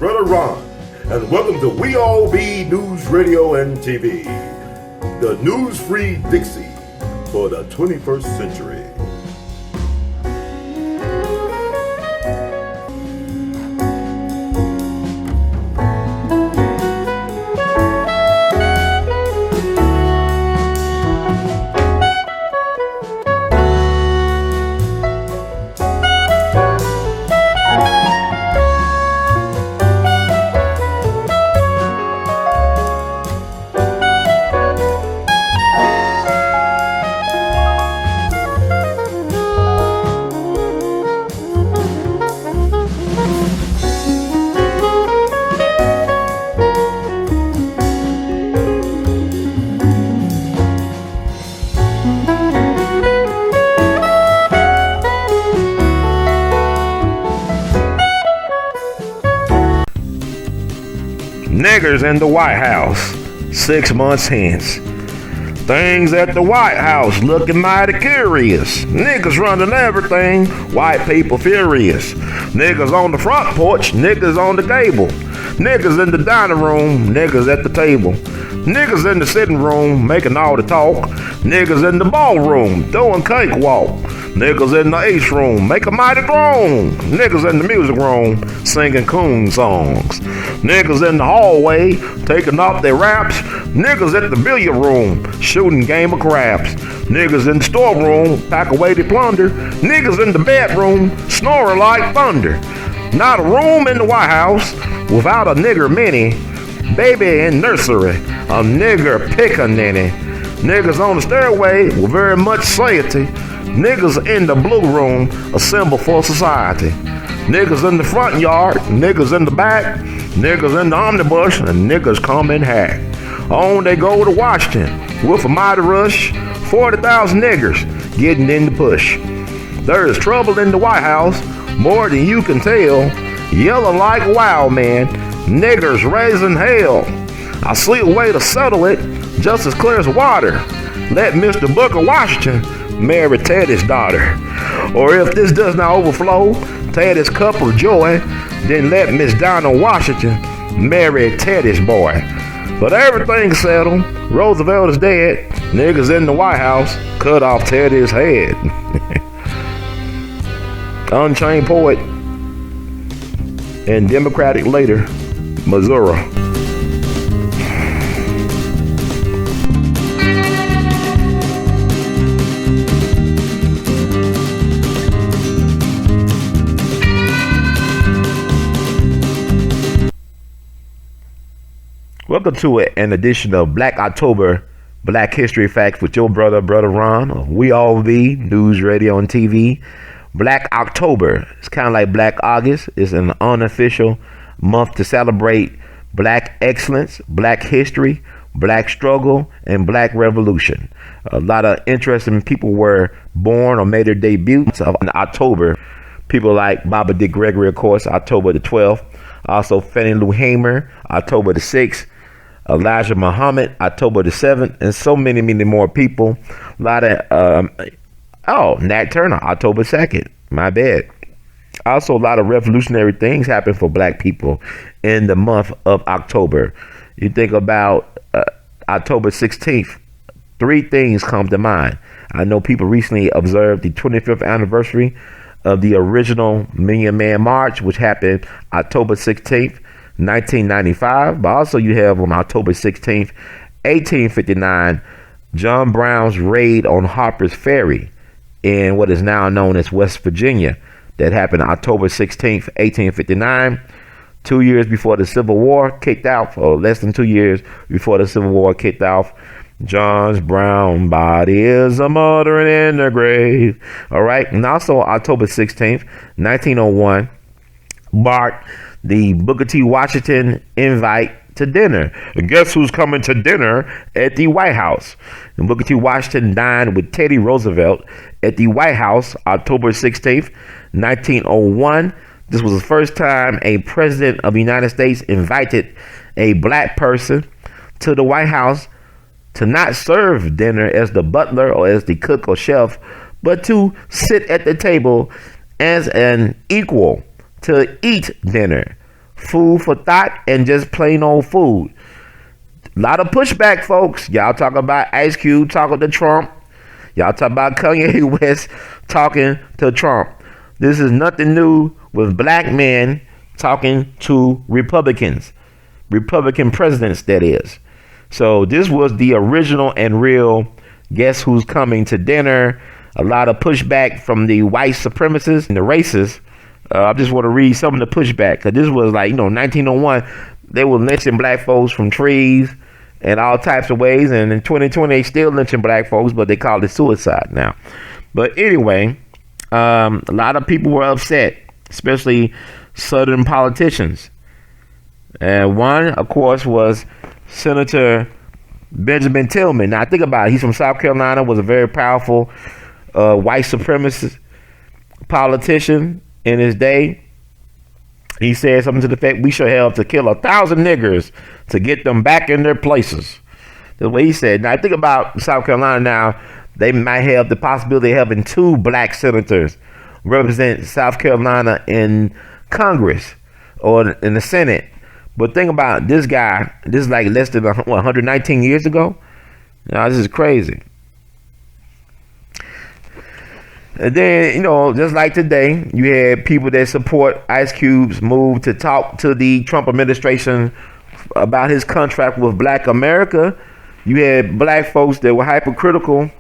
Brother Ron, and welcome to We All Be News Radio and TV, the news-free Dixie for the 21st century. Niggers in the White House, 6 months hence. Things at the White House looking mighty curious. Niggas running everything, white people furious. Niggas on the front porch, niggas on the gable. Niggas in the dining room, niggas at the table. Niggas in the sitting room, making all the talk. Niggas in the ballroom, doing cakewalk. Niggas in the H room, make a mighty groan. Niggas in the music room, singing coon songs. Niggas in the hallway, taking off their raps. Niggas at the billiard room, shooting game of craps. Niggas in the storeroom, pack away the plunder. Niggas in the bedroom, snoring like thunder. Not a room in the White House without a nigger mini. Baby in nursery, a nigger pickaninny. Niggas on the stairway with very much satiety. Niggas in the blue room, a symbol for society. Niggas in the front yard, niggas in the back. Niggas in the omnibus, and niggas come in hack. On they go to Washington with a mighty rush. 40,000 niggers getting in the push. There is trouble in the White House, more than you can tell. Yelling like wild man, niggers raising hell. I see a way to settle it, just as clear as water. Let Mr. Booker Washington marry Teddy's daughter. Or if this does not overflow Teddy's cup of joy, then let Miss Donna Washington marry Teddy's boy. But everything's settled. Roosevelt is dead. Niggas in the White House cut off Teddy's head. Unchained Poet and Democratic leader, Missouri. Welcome to an edition of Black October, Black History Facts with your brother Ron. We All Be News, Radio, and TV. Black October, it's kind of like Black August. It's an unofficial month to celebrate Black excellence, Black history, Black struggle, and Black revolution. A lot of interesting people were born or made their debuts in October. People like Baba Dick Gregory, of course, October the 12th. Also, Fannie Lou Hamer, October the 6th. Elijah Muhammad, October the 7th, and so many more people. A lot of, Nat Turner, October 2nd. My bad. Also, a lot of revolutionary things happen for Black people in the month of October. You think about October 16th, 3 things come to mind. I know people recently observed the 25th anniversary of the original Million Man March, which happened October 16th. 1995, but also you have on October 16th, 1859, John Brown's raid on Harper's Ferry in what is now known as West Virginia. That happened October 16th, 1859, 2 years before the Civil War kicked off, or less than 2 years before the Civil War kicked off. John's brown body is a muttering in the grave. All right, and also October 16th, 1901, marked the Booker T. Washington invite to dinner. And guess who's coming to dinner at the White House? And Booker T. Washington dined with Teddy Roosevelt at the White House October 16th, 1901. This was the first time a president of the United States invited a black person to the White House to not serve dinner as the butler or as the cook or chef, but to sit at the table as an equal to eat dinner. food for thought and just plain old food. A lot of pushback, folks. Y'all talk about Ice Cube talking to Trump. Y'all talk about Kanye West talking to Trump. This is nothing new with black men talking to Republicans. Republican presidents, that is. So this was the original and real Guess Who's Coming to Dinner. A lot of pushback from the white supremacists and the racists. I just want to read some of the pushback, because this was like, 1901. They were lynching black folks from trees and all types of ways. And in 2020, they still lynching black folks, but they call it suicide now. But anyway, a lot of people were upset, especially Southern politicians. And one, of course, was Senator Benjamin Tillman. Now, think about it. He's from South Carolina, was a very powerful white supremacist politician in his day. He said something to the effect, we should have to kill 1,000 niggers to get them back in their places. That's what he said. Now, think about South Carolina now. They might have the possibility of having 2 black senators represent South Carolina in Congress or in the Senate. But think about this guy. This is like less than 119 years ago. Now, this is crazy. And then, just like today, you had people that support Ice Cube's move to talk to the Trump administration about his contract with Black America. You had black folks that were hypercritical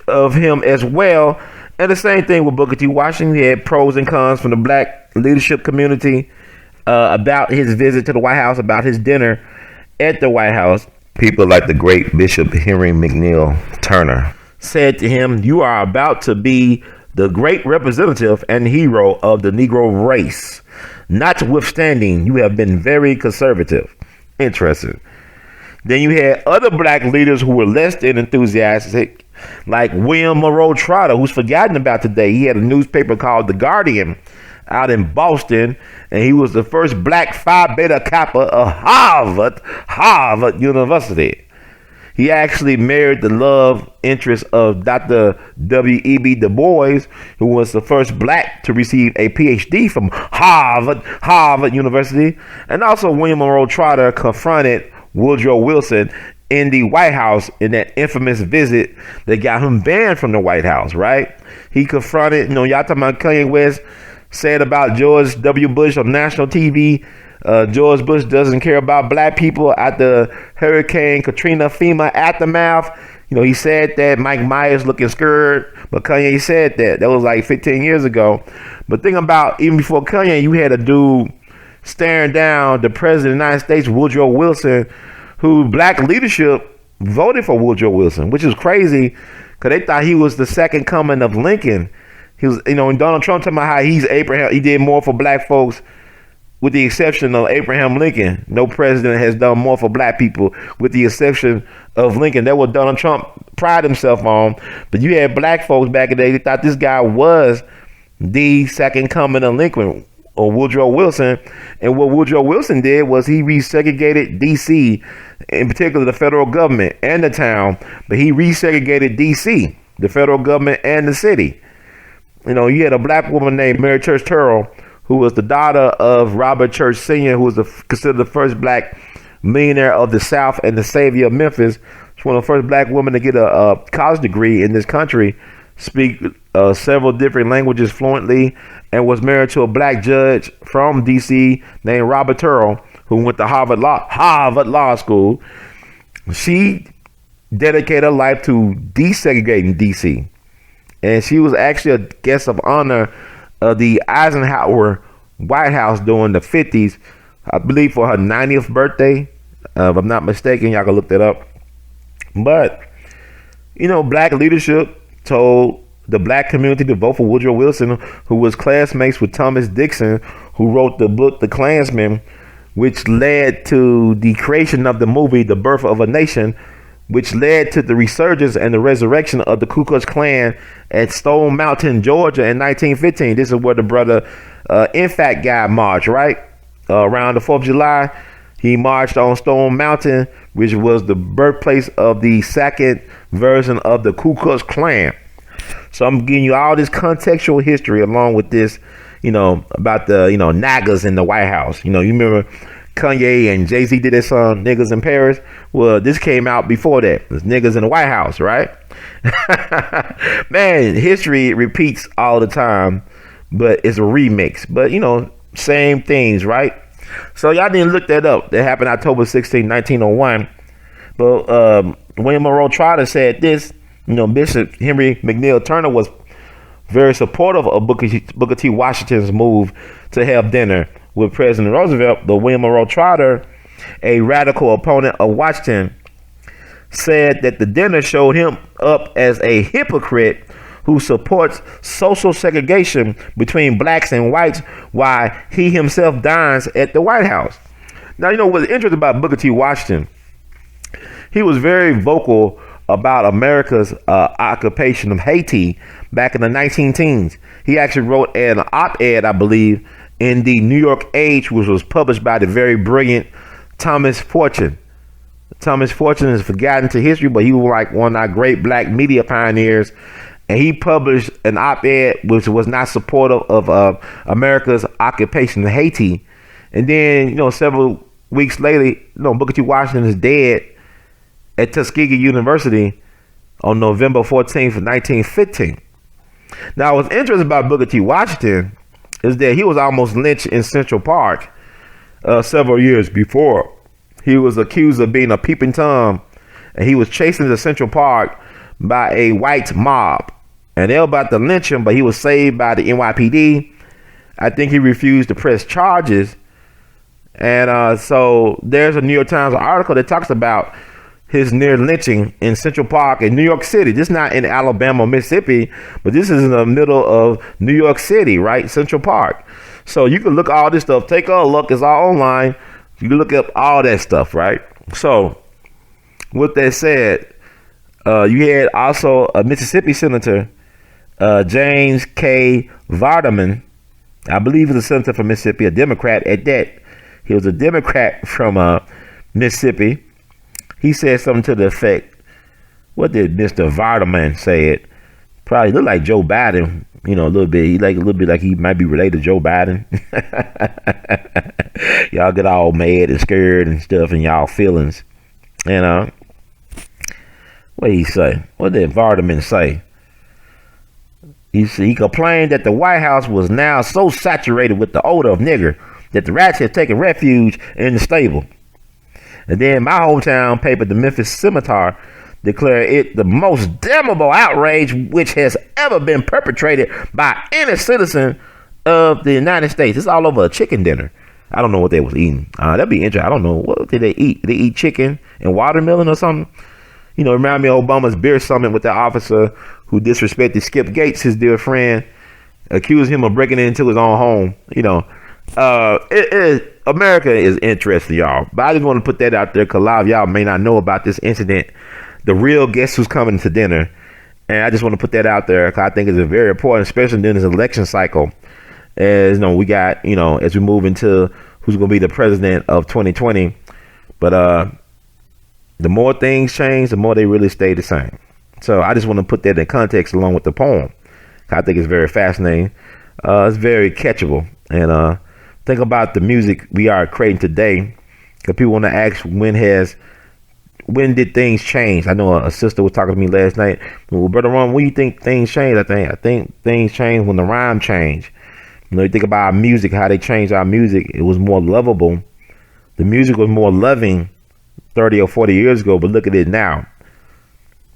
of him as well. And the same thing with Booker T. Washington. He had pros and cons from the black leadership community about his visit to the White House, about his dinner at the White House. People like the great Bishop Henry McNeil Turner said to him, you are about to be the great representative and hero of the Negro race. Notwithstanding, you have been very conservative. Interesting. Then you had other black leaders who were less than enthusiastic, like William Monroe Trotter, who's forgotten about today. He had a newspaper called The Guardian out in Boston, and he was the first black Phi Beta Kappa of Harvard University. He actually married the love interest of Dr. W.E.B. Du Bois, who was the first black to receive a PhD from Harvard University. And also William Monroe Trotter confronted Woodrow Wilson in the White House in that infamous visit that got him banned from the White House, right? He confronted, y'all talking about Kanye West said about George W. Bush on national TV, George Bush doesn't care about black people after Hurricane Katrina FEMA aftermath. He said that. Mike Myers looking scared, but Kanye said that. That was like 15 years ago. But think about, even before Kanye, you had a dude staring down the president of the United States, Woodrow Wilson, who black leadership voted for Woodrow Wilson, which is crazy because they thought he was the second coming of Lincoln. He was, and Donald Trump talking about how he's Abraham. He did more for black folks, with the exception of Abraham Lincoln. No president has done more for black people, with the exception of Lincoln. That's what Donald Trump prided himself on. But you had black folks back in the day that thought this guy was the second coming of Lincoln, or Woodrow Wilson. And what Woodrow Wilson did was he resegregated D.C., in particular the federal government and the town, but he resegregated D.C., the federal government and the city. You had a black woman named Mary Church Terrell, who was the daughter of Robert Church Sr., who was considered the first black millionaire of the South and the savior of Memphis. She's one of the first black women to get a college degree in this country, speak several different languages fluently, and was married to a black judge from D.C. named Robert Terrell, who went to Harvard Law School. She dedicated her life to desegregating D.C., and she was actually a guest of honor of the Eisenhower White House during the 50s, I believe for her 90th birthday. If I'm not mistaken, y'all can look that up. But, black leadership told the black community to vote for Woodrow Wilson, who was classmates with Thomas Dixon, who wrote the book The Klansman, which led to the creation of the movie The Birth of a Nation, which led to the resurgence and the resurrection of the Ku Klux Klan at Stone Mountain, Georgia in 1915. This is where the brother Infant guy marched, right? Around the 4th of July, he marched on Stone Mountain, which was the birthplace of the second version of the Ku Klux Klan. So I'm giving you all this contextual history along with this, about the, Nagas in the White House. You remember Kanye and Jay-Z did that song, Niggas in Paris? Well, this came out before that. It's Niggas in the White House, right? Man, history repeats all the time, but it's a remix. But, same things, right? So y'all didn't look that up. That happened October 16, 1901. But William Monroe Trotter said this, Bishop Henry McNeil Turner was very supportive of Booker T. Washington's move to have dinner with President Roosevelt. But William Monroe Trotter, a radical opponent of Washington, said that the dinner showed him up as a hypocrite who supports social segregation between blacks and whites while he himself dines at the White House. Now, what's interesting about Booker T. Washington, he was very vocal about America's occupation of Haiti back in the 19-teens. He actually wrote an op-ed, I believe, in the New York Age, which was published by the very brilliant Thomas Fortune. Thomas Fortune is forgotten to history, but he was like one of our great black media pioneers. And he published an op-ed which was not supportive of America's occupation of Haiti. And then, several weeks later, Booker T. Washington is dead at Tuskegee University on November 14th, 1915. Now, what's interesting about Booker T. Washington is that he was almost lynched in Central Park several years before. He was accused of being a peeping Tom, and he was chased into Central Park by a white mob. And they were about to lynch him, but he was saved by the NYPD. I think he refused to press charges. And so there's a New York Times article that talks about his near lynching in Central Park in New York City. This is not in Alabama, Mississippi, but this is in the middle of New York City, right? Central Park. So you can look at all this stuff. Take a look. It's all online. You can look up all that stuff, right? So with that said, you had also a Mississippi Senator, James K. Vardaman. I believe he's a senator from Mississippi, a Democrat at that. He was a Democrat from Mississippi. He said something to the effect, what did Mr. Vardaman say? It probably looked like Joe Biden, a little bit. He a little bit like he might be related to Joe Biden. Y'all get all mad and scared and stuff in y'all feelings. And what did he say? What did Vardaman say? He complained that the White House was now so saturated with the odor of nigger that the rats had taken refuge in the stable. And then my hometown paper, the Memphis Scimitar, declared it the most damnable outrage which has ever been perpetrated by any citizen of the United States. It's all over a chicken dinner. I don't know what they was eating. That'd be interesting. I don't know. What did they eat? Did they eat chicken and watermelon or something? Remind me of Obama's beer summit with the officer who disrespected Skip Gates, his dear friend, accused him of breaking into his own home. America is interesting, y'all. But I just want to put that out there because a lot of y'all may not know about this incident. The real guest who's coming to dinner. And I just want to put that out there because I think it's very important, especially during this election cycle. As we got, as we move into who's going to be the president of 2020. But the more things change, the more they really stay the same. So I just want to put that in context along with the poem. I think it's very fascinating. It's very catchable. And think about the music we are creating today. Because people want to ask when did things change? I know a sister was talking to me last night. Well, Brother Ron, when do you think things changed? I think things changed when the rhyme changed. You think about our music, how they changed our music. It was more lovable. The music was more loving 30 or 40 years ago, but look at it now.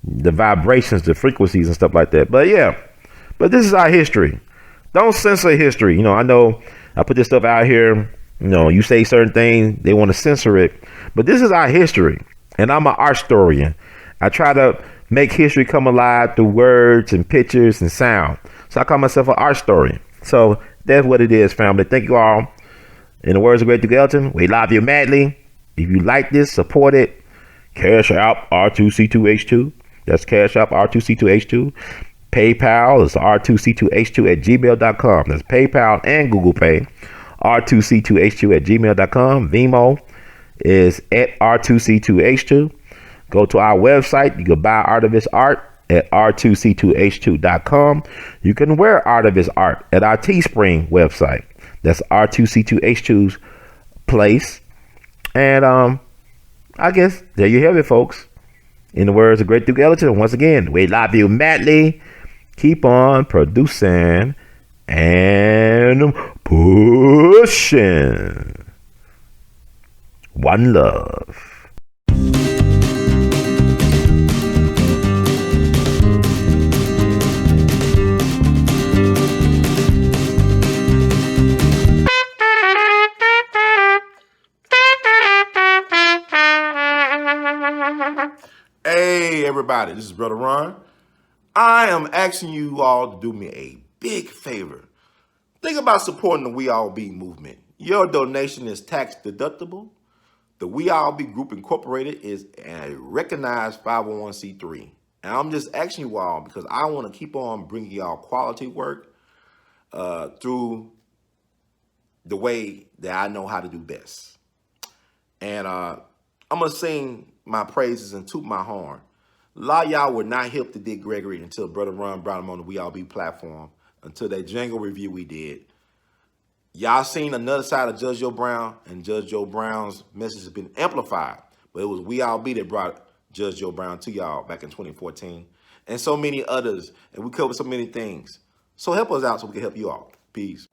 The vibrations, the frequencies and stuff like that. But yeah, but this is our history. Don't censor history. I know I put this stuff out here. You say certain things, they want to censor it. But this is our history. And I'm an art historian. I try to make history come alive through words and pictures and sound. So I call myself an art historian. So that's what it is, family. Thank you all. In the words of Great Duke Elton, we love you madly. If you like this, support it. Cash App R2C2H2. That's Cash App R2C2H2. PayPal is R2C2H2 @gmail.com. That's PayPal and Google Pay. R2C2H2 @gmail.com. Vimo is at R2C2H2. Go to our website. You can buy Art of His Art at r2c2h2.com. You can wear Art of His Art at our Teespring website. That's r2c2h2's place. And I guess there you have it, folks. In the words of Great Duke Ellington, once again, we love you madly. Keep on producing and pushing. One love. Hey, everybody, this is Brother Ron. I am asking you all to do me a big favor. Think about supporting the We All Be movement. Your donation is tax deductible. The We All Be Group Incorporated is a recognized 501c3. And I'm just asking you all because I want to keep on bringing y'all quality work through the way that I know how to do best. And I'm going to sing my praises and toot my horn. A lot of y'all were not hip to Dick Gregory until Brother Ron brought him on the We All Be platform, until that jingle review we did. Y'all seen another side of Judge Joe Brown, and Judge Joe Brown's message has been amplified. But it was We All Be that brought Judge Joe Brown to y'all back in 2014. And so many others. And we covered so many things. So help us out so we can help you all. Peace.